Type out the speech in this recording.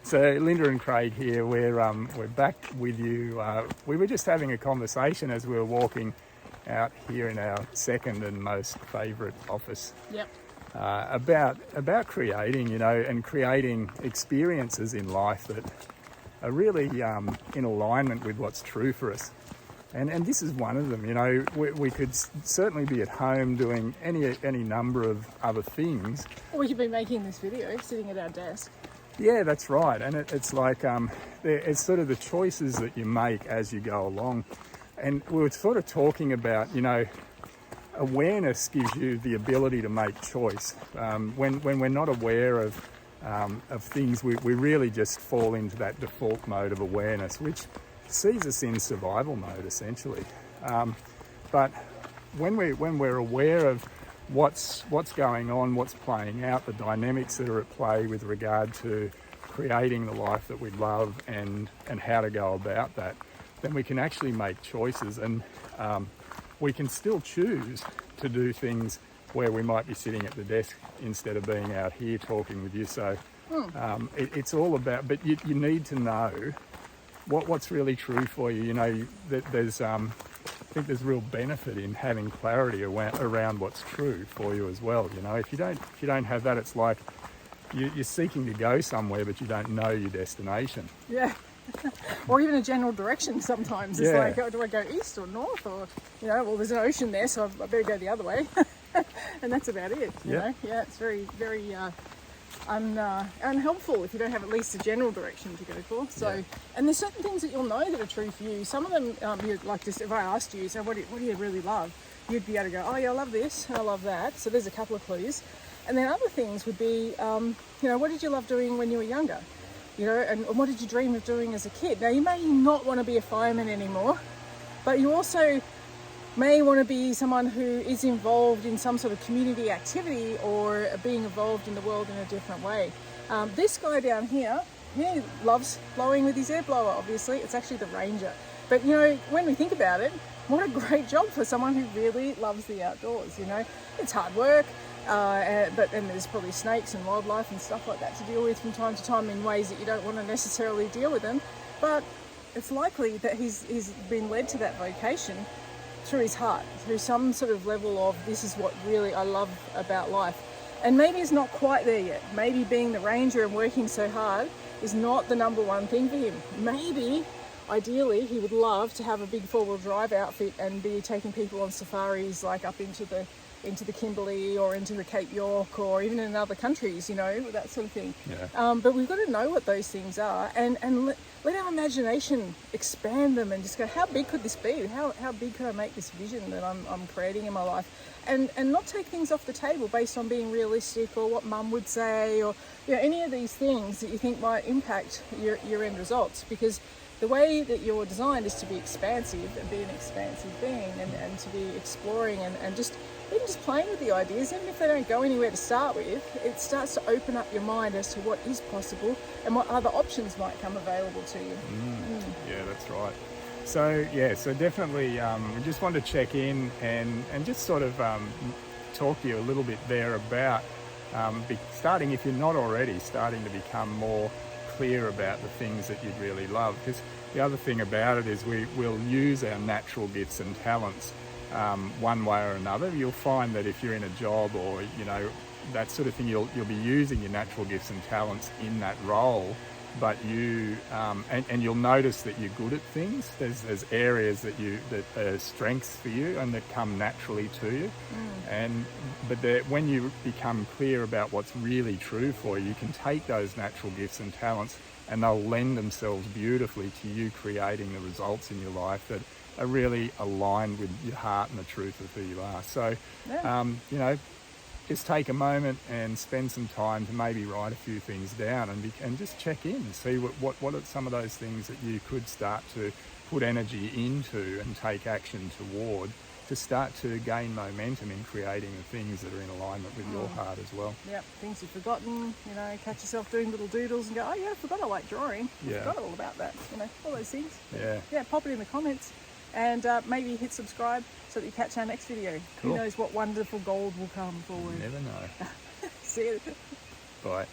So Linda and Craig here, we're back with you. We were just having a conversation as we were walking out here in our second and most favourite office. Yep. About creating, and creating experiences in life that are really in alignment with what's true for us. And this is one of them. We could certainly be at home doing any number of other things. We could be making this video sitting at our desk. Yeah, that's right. And it's like it's sort of the choices that you make as you go along. And we were sort of talking about, awareness gives you the ability to make choice. When we're not aware of things, we really just fall into that default mode of awareness, which sees us in survival mode essentially. But when we're aware of what's going on, what's playing out, the dynamics that are at play with regard to creating the life that we love and how to go about that, then we can actually make choices, and we can still choose to do things where we might be sitting at the desk instead of being out here talking with you. So it's all about, but you need to know what's really true for you. There's I think there's real benefit in having clarity around what's true for you as well. If you don't have that, it's like you're seeking to go somewhere, but you don't know your destination. Yeah. Or even a general direction sometimes. It's like, do I go east or north? Or, well, there's an ocean there, so I better go the other way. And that's about it, you know? Yeah, it's very, very unhelpful if you don't have at least a general direction to go for. So, and there's certain things that you'll know that are true for you. Some of them, like just if I asked you, so what do you really love? You'd be able to go, oh yeah, I love this and I love that. So there's a couple of clues. And then other things would be, what did you love doing when you were younger? And what did you dream of doing as a kid? Now, you may not want to be a fireman anymore, but you also may want to be someone who is involved in some sort of community activity or being involved in the world in a different way. This guy down here, he loves blowing with his air blower, obviously. It's actually the Ranger. But, when we think about it, what a great job for someone who really loves the outdoors, It's hard work. But there's probably snakes and wildlife and stuff like that to deal with from time to time in ways that you don't want to necessarily deal with them. But it's likely that he's been led to that vocation through his heart, through some sort of level of this is what really I love about life. And maybe he's not quite there yet. Maybe being the Ranger and working so hard is not the number one thing for him. Maybe, ideally, he would love to have a big four-wheel drive outfit and be taking people on safaris like up into the Kimberley or into the Cape York or even in other countries, that sort of thing. Yeah. But we've got to know what those things are and let our imagination expand them and just go, how big could this be? How big could I make this vision that I'm creating in my life? And not take things off the table based on being realistic or what mum would say or any of these things that you think might impact your end results, because the way that you're designed is to be expansive and be an expansive being and to be exploring and just even just playing with the ideas. Even if they don't go anywhere to start with, it starts to open up your mind as to what is possible and what other options might come available to you. Yeah, that's right. So definitely we just want to check in and just sort of talk to you a little bit there about starting, if you're not already, starting to become more clear about the things that you'd really love. Because the other thing about it is we'll use our natural gifts and talents one way or another. You'll find that if you're in a job or that sort of thing, you'll be using your natural gifts and talents in that role, but you and you'll notice that you're good at things. There's areas that are strengths for you and that come naturally to you. But when you become clear about what's really true for you, you can take those natural gifts and talents and they'll lend themselves beautifully to you creating the results in your life that are really aligned with your heart and the truth of who you are. So, just take a moment and spend some time to maybe write a few things down and just check in and see what are some of those things that you could start to put energy into and take action toward to start to gain momentum in creating the things that are in alignment with your heart as well. Yep, things you've forgotten, catch yourself doing little doodles and go, oh yeah, I forgot I like drawing. I forgot all about that, all those things. Yeah, pop it in the comments and maybe hit subscribe so that you catch our next video. Cool. Who knows what wonderful gold will come forward. You never know. See you. Bye.